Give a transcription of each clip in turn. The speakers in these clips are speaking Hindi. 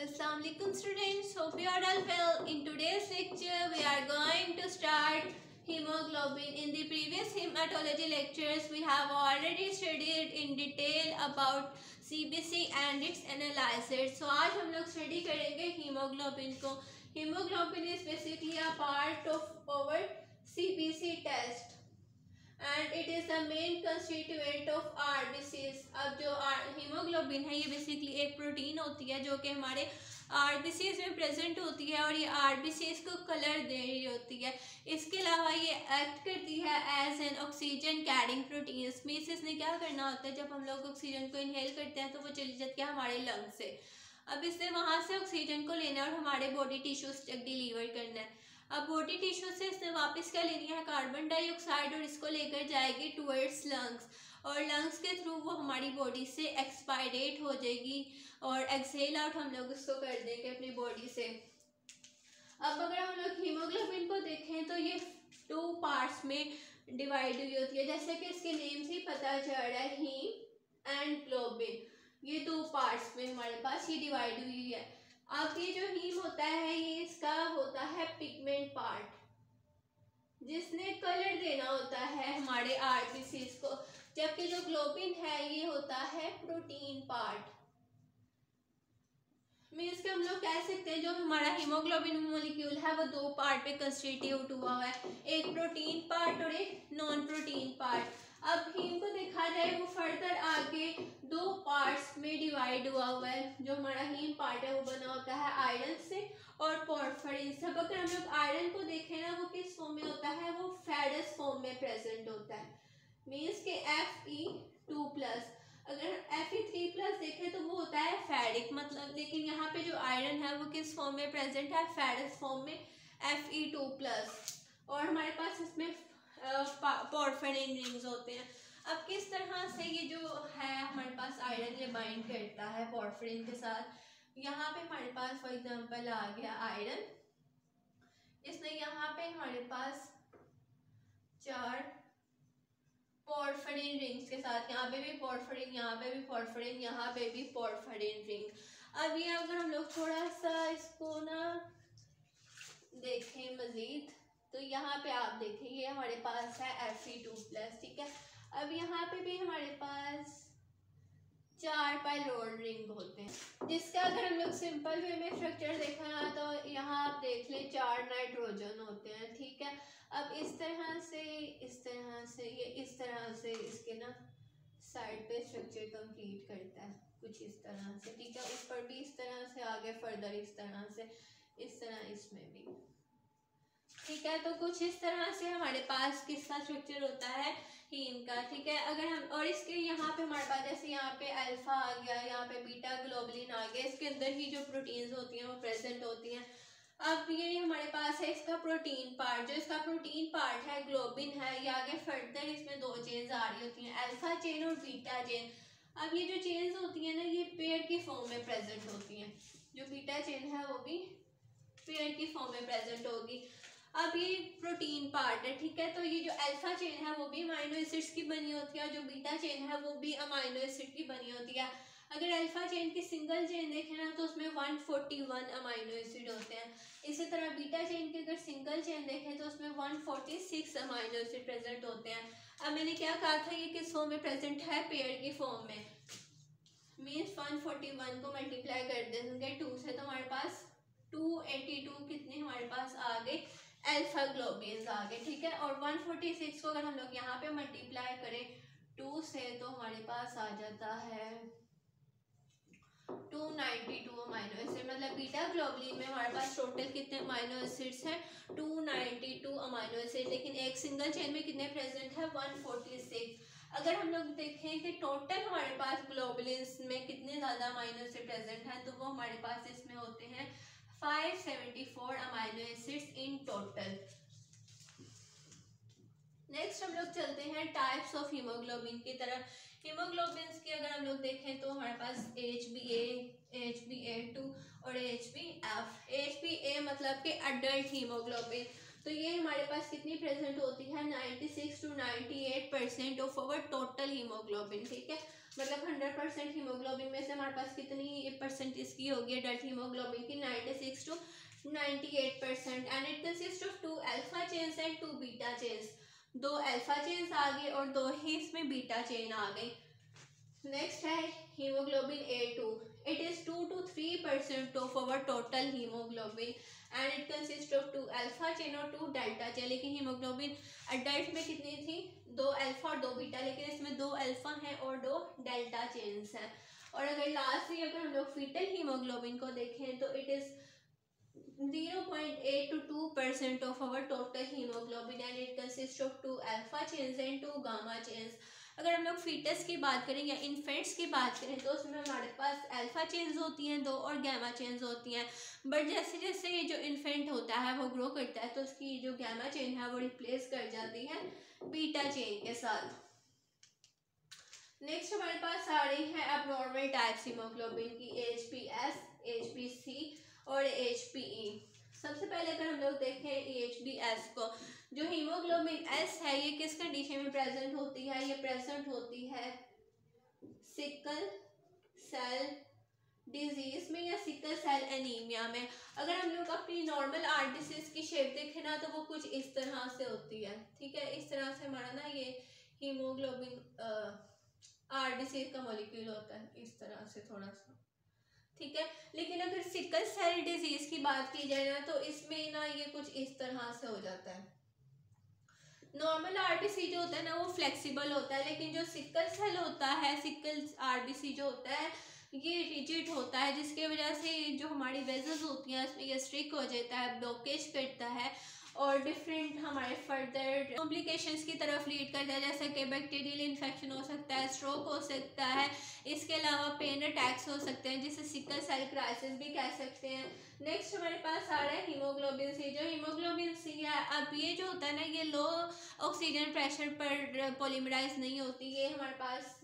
Assalamualaikum students, hope you are all well. In today's lecture, we are going to start hemoglobin. In the previous hematology lectures, we have already studied in detail about CBC and its analyzers. So आज हम लोग study करेंगे hemoglobin को. Hemoglobin is basically a part of our CBC test. And it is the main constituent of RBCs. अब जो हीमोग्लोबिन है ये बेसिकली एक प्रोटीन होती है जो कि हमारे आरबीसीज में प्रेजेंट होती है और ये आरबीसीज को कलर दे रही होती है. इसके अलावा ये एक्ट करती है as an oxygen carrying protein. इसमें इसने क्या करना होता है, जब हम लोग ऑक्सीजन को इनहेल करते हैं तो वो चली जाती है हमारे लंग से. अब इसने वहाँ से ऑक्सीजन को लेना है और हमारे बॉडी टिश्यूज तक डिलीवर करना है. अब बॉडी टिश्यू से इसने वापस क्या लेनी है, कार्बन डाइऑक्साइड, और इसको लेकर जाएगी टुवर्ड्स लंग्स और लंग्स के थ्रू वो हमारी बॉडी से एक्सपायरेट हो जाएगी और एक्सहेल आउट हम लोग इसको कर देंगे अपनी बॉडी से. अब अगर हम लोग हीमोग्लोबिन को देखें तो ये 2 पार्ट्स में डिवाइड हुई होती है. जैसे कि इसके नेम से ही पता चल रहा है, हीम एंड ग्लोबिन, ये 2 पार्ट्स में हमारे पास ये डिवाइड हुई है. अब ये जो हीम होता है ये इसका होता है पिगमेंट पार्ट, जिसने कलर देना होता है हमारे आरबीसीज को, जबकि जो ग्लोबिन है ये होता है प्रोटीन पार्ट. मीन्स कि हम लोग कह सकते हैं जो हमारा हीमोग्लोबिन मॉलिक्यूल है वो 2 पार्ट पे कंस्टिट्यूट हुआ है, एक प्रोटीन पार्ट और एक नॉन प्रोटीन पार्ट. अब हीम को देखा जाए वो फर्दर आगे 2 पार्ट्स में डिवाइड हुआ है. जो हमारा हीम पार्ट है वो बना होता है आयरन से और पोर्फिरिन से. अब अगर हम लोग आयरन को देखें ना, वो किस फॉर्म में होता है, वो फेरस फॉर्म में प्रेजेंट होता है. मीन्स के Fe2+. अगर Fe3+ देखें तो वो होता है फेरिक मतलब, लेकिन यहाँ पे जो आयरन है वो किस फॉर्म में प्रेजेंट है, फेरस फॉर्म में Fe2+. और हमारे पास इसमें पोर्फिरिन रिंग्स होते हैं. अब किस तरह से ये जो है हमारे पास आयरन ये बाइंड करता है पोर्फिरिन के साथ. यहाँ पे हमारे पास फॉर एग्जांपल आ गया आयरन, इसने यहाँ पे हमारे पास 4 पोर्फिरिन रिंग्स के साथ, यहाँ पे भी पोर्फिरिन, यहाँ पे भी पोर्फिरिन, यहाँ पे भी पोर्फिरिन रिंग. अब ये अगर हम लोग थोड़ा सा इसको ना देखें मजीद तो यहाँ पे आप देखें ये हमारे पास है Fe2+. ठीक है, अब यहाँ पे भी हमारे पास 4 पाइरोल रिंग होते हैं, जिसका अगर हम लोग सिंपल वे में स्ट्रक्चर देखा ना तो यहाँ आप देख लें 4 नाइट्रोजन होते हैं. ठीक है, अब इस तरह से ये इस तरह से इसके ना साइड पे स्ट्रक्चर कंप्लीट करता है कुछ इस तरह से. ठीक है, ऊपर भी इस तरह से, आगे फर्दर इस तरह से, इस तरह इसमें भी. ठीक है, तो कुछ इस तरह से हमारे पास किसका स्ट्रक्चर होता है, हीम का. ठीक है, अगर हम और इसके यहाँ पे हमारे पास जैसे यहाँ पे अल्फा आ गया, यहाँ पे बीटा ग्लोबुलिन आ गया, इसके अंदर ही जो प्रोटीन्स होती हैं वो प्रेजेंट होती हैं. अब ये हमारे पास है इसका प्रोटीन पार्ट. जो इसका प्रोटीन पार्ट है ग्लोबिन है, ये आगे फर्दर इसमें 2 चेन्स आ रही होती हैं, अल्फा चेन और बीटा चेन. अब ये जो चेन्स होती हैं ना ये पेयर की फॉर्म में प्रेजेंट होती हैं. जो बीटा चेन है वो भी पेयर की फॉर्म में प्रेजेंट होगी. अब ये प्रोटीन पार्ट है. ठीक है, तो ये जो अल्फा चेन है वो भी अमाइनो एसिड्स की बनी होती है और जो बीटा चेन है वो भी अमाइनो एसिड की बनी होती है. अगर अल्फा चेन की सिंगल चेन देखें ना तो उसमें 141 अमाइनो एसिड होते हैं. इसी तरह बीटा चेन की अगर सिंगल चेन देखें तो उसमें 146 अमाइनो एसिड प्रेजेंट होते हैं. अब मैंने क्या कहा था, ये किस फॉर्म में प्रेजेंट है, पेयर की फॉर्म में. मीन्स 141 को मल्टीप्लाई कर देंगे 2 से तो हमारे पास 282 कितने हमारे पास आ गए, अल्फा ग्लोबिन्स आ गए. ठीक है, और 146 को अगर हम लोग यहाँ पे मल्टीप्लाई करें 2 से तो हमारे पास आ जाता है 292 अमाइनो एसिड. मतलब बीटा ग्लोबुलिन में हमारे पास टोटल कितने अमाइनो एसिड्स हैं, 292 अमाइनो एसिड. लेकिन एक सिंगल चेन में कितने प्रेजेंट है, 146. अगर हम लोग देखें कि टोटल हमारे पास ग्लोबुलिन्स में कितने ज़्यादा अमाइनो एसिड प्रेजेंट हैं तो वो हमारे पास इसमें होते हैं 574 amino acids in total. Next हम लोग चलते हैं टाइप्स ऑफ हीमोग्लोबिन की तरफ. हीमोग्लोबिन्स की अगर हम लोग देखें तो हमारे पास HbA, HbA2 और HbF. HbA मतलब कि अडल्ट हीमोग्लोबिन, तो ये हमारे पास कितनी प्रेजेंट होती है, 96 to 98% of our total haemoglobin. ठीक है, मतलब 100% हीमोग्लोबिन में से हमारे पास कितनी परसेंट इसकी होगी एडल्ट हीमोग्लोबिन की, 96 to 98%। And it consist of 2 alpha chains and 2 beta chains. 2 alpha chains आ गए और 2 ही इसमें बीटा चेन आ गई। नेक्स्ट है haemoglobin A2। It is 2 to 3% of our total haemoglobin and it consist of 2 alpha chain और 2 डेल्टा चेन। लेकिन हीमोग्लोबिन अडल्ट में कितनी थी, 2 अल्फा और 2 बीटा, लेकिन इसमें 2 अल्फा हैं और 2 डेल्टा चेन्स हैं। और अगर लास्टली अगर हम लोग फीटल हीमोग्लोबिन को देखें तो it is 0.8 to 2% of our total hemoglobin and it consists of 2 alpha chains and 2 gamma chains। अगर हम लोग फीटस की बात करें या इन्फेंट्स की बात करें तो उसमें हमारे पास अल्फा चेन्स होती हैं 2 और गैमा चेन्स होती हैं। बट जैसे जैसे ये जो इन्फेंट होता है वो ग्रो करता है तो उसकी जो गैमा चेन है वो रिप्लेस कर जाती है बीटा चेन के साथ। नेक्स्ट हमारे पास आ रही है एबनॉर्मल टाइप्स हीमोग्लोबिन की, HbS, HbC और HbE। सबसे पहले अगर हम लोग देखें HbS को, जो हीमोग्लोबिन S है ये किस कंडीशन में प्रेजेंट होती है, ये प्रेजेंट होती है सिकल सेल डिजीज में या सिकल सेल एनीमिया में। अगर हम लोग अपनी नॉर्मल आरबीसीज की शेप देखें ना तो वो कुछ इस तरह से होती है, ठीक है। इस तरह से हमारा ना ये हीमोग्लोबिन आरबीसीज का मॉलिक्यूल होता है, इस तरह से थोड़ा सा, ठीक है। लेकिन अगर सिकल सेल डिजीज की बात की जाए ना तो इसमें ना ये कुछ इस तरह से हो जाता है। नॉर्मल आरबीसी जो होता है ना वो फ्लेक्सिबल होता है, लेकिन जो सिकल सेल होता है, सिकल आरबीसी जो होता है ये रिजिड होता है, जिसके वजह से जो हमारी वेजल्स होती हैं उसमें ये स्ट्रिक हो जाता है, ब्लॉकेज करता है और डिफरेंट हमारे फर्दर कॉम्प्लिकेशंस की तरफ लीड करता है, जैसे कि बैक्टीरियल इन्फेक्शन हो सकता है, स्ट्रोक हो सकता है, इसके अलावा पेन अटैक्स हो सकते हैं जिसे सिकल सेल क्राइसिस भी कह सकते हैं। नेक्स्ट हमारे पास आ रहा है हीमोग्लोबिन सी। जो हीमोग्लोबिन सी है, अब ये जो होता है ना ये लो ऑक्सीजन प्रेशर पर पॉलीमराइज नहीं होती, ये हमारे पास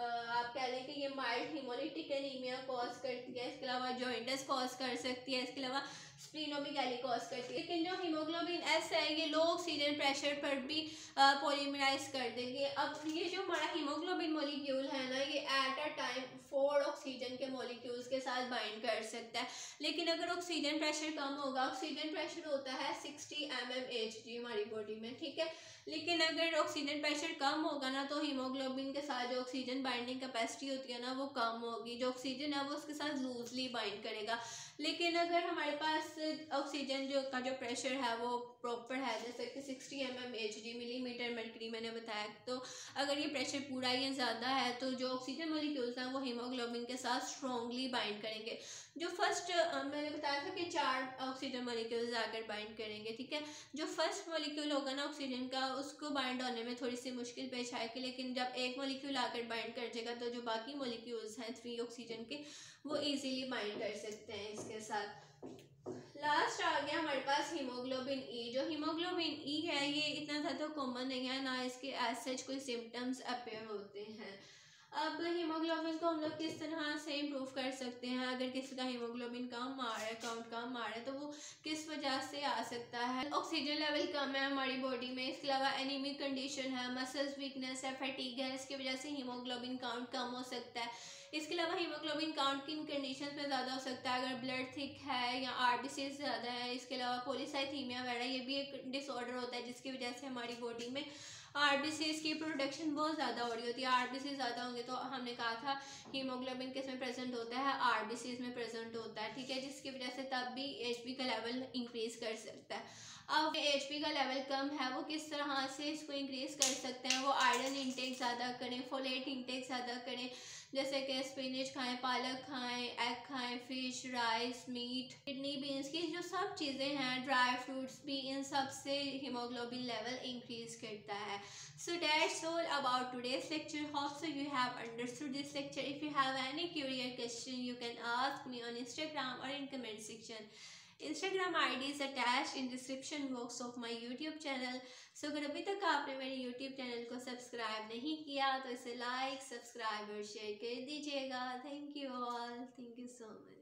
आप कह लें कि ये माइल्ड हीमोलिटिक एनीमिया कॉज करती है, इसके अलावा जॉइंटिस कॉज कर सकती है, इसके अलावा स्प्लीनोमेगाली कॉज करती है। लेकिन जो हीमोग्लोबिन एस है ये लो ऑक्सीजन प्रेशर पर भी पॉलीमराइज कर देंगे। अब ये जो हमारा हीमोग्लोबिन मॉलिक्यूल है ना ये एट अ टाइम 4 ऑक्सीजन के मॉलिक्यूल्स के साथ बाइंड कर सकता है। लेकिन अगर ऑक्सीजन प्रेशर कम होगा, ऑक्सीजन प्रेशर होता है 60 mmHg हमारी बॉडी में, ठीक है। लेकिन अगर ऑक्सीजन प्रेशर कम होगा ना तो हीमोग्लोबिन के साथ जो ऑक्सीजन बाइंडिंग कैपेसिटी होती है ना वो कम होगी, जो ऑक्सीजन है वो उसके साथ लूजली बाइंड करेगा। लेकिन अगर हमारे पास ऑक्सीजन जो प्रेशर है वो प्रॉपर है, जैसे कि 60 mmHg मिलीमीटर मर्करी मैंने बताया, तो अगर ये प्रेशर पूरा या ज़्यादा है तो जो ऑक्सीजन मॉलिक्यूल्स हैं वो हीमोग्लोबिन के साथ स्ट्रॉन्गली बाइंड करेंगे। जो फर्स्ट मैंने बताया था कि 4 ऑक्सीजन मॉलिक्यूल्स आकर बाइंड करेंगे, ठीक है। जो फर्स्ट मॉलिक्यूल होगा ना ऑक्सीजन का उसको बाइंड होने में थोड़ी सी मुश्किल पेश आएगी, लेकिन जब एक मॉलिक्यूल आकर बाइंड कर जाएगा तो जो बाकी मॉलिक्यूल्स हैं 3 ऑक्सीजन के वो इजीली बाइंड कर सकते हैं इसके साथ। लास्ट आ गया हमारे पास हीमोग्लोबिन ई। जो हीमोग्लोबिन ई है ये इतना ज़्यादा कॉमन नहीं है, ना इसके एज सच कोई सिम्टम्स अपीयर होते हैं। अब हीमोग्लोबिन को हम लोग किस तरह से इम्प्रूव कर सकते हैं, अगर किसी का हीमोग्लोबिन कम आ रहा है, काउंट कम आ रहा है, तो वो किस वजह से आ सकता है। ऑक्सीजन लेवल कम है हमारी बॉडी में, इसके अलावा एनीमिक कंडीशन है, मसल्स वीकनेस है, फैटीग है, इसकी वजह से हीमोग्लोबिन काउंट कम हो सकता है। इसके अलावा हीमोग्लोबिन काउंट किन कंडीशंस में ज़्यादा हो सकता है, अगर ब्लड थिक है या आरबीसी ज़्यादा है। इसके अलावा पॉलीसाइथीमिया वगैरह ये भी एक डिसऑर्डर होता है जिसकी वजह से हमारी बॉडी में आरबीसीज की प्रोडक्शन बहुत ज़्यादा हो रही होती है। आरबीसी ज़्यादा होंगे तो हमने कहा था हीमोग्लोबिन किस में प्रेजेंट होता है, आरबीसीज में प्रेजेंट होता है, ठीक है, जिसकी वजह से तब भी एचबी का लेवल इंक्रीज कर सकता है। अब एचबी का लेवल कम है वो किस तरह से इसको इंक्रीज कर सकते हैं, वो आयरन इंटेक ज़्यादा करें, फोलेट इंटेक ज़्यादा करें, जैसे कि स्पिनच खाएं, पालक खाएं, एग खाएं, fish, rice, meat, kidney beans की जो सब चीज़ें हैं, ड्राई फ्रूट्स भी, इन सब से हीमोग्लोबिन लेवल इंक्रीज करता है। So that's all about today's lecture. Hope so you have understood this lecture. If you have any curious question, you can ask me on Instagram or in comment section. Instagram ID is attached in description box of my YouTube channel. So अगर अभी तक आपने मेरे YouTube चैनल को सब्सक्राइब नहीं किया तो इसे लाइक, सब्सक्राइब और शेयर कर दीजिएगा। Thank you all. Thank you so much.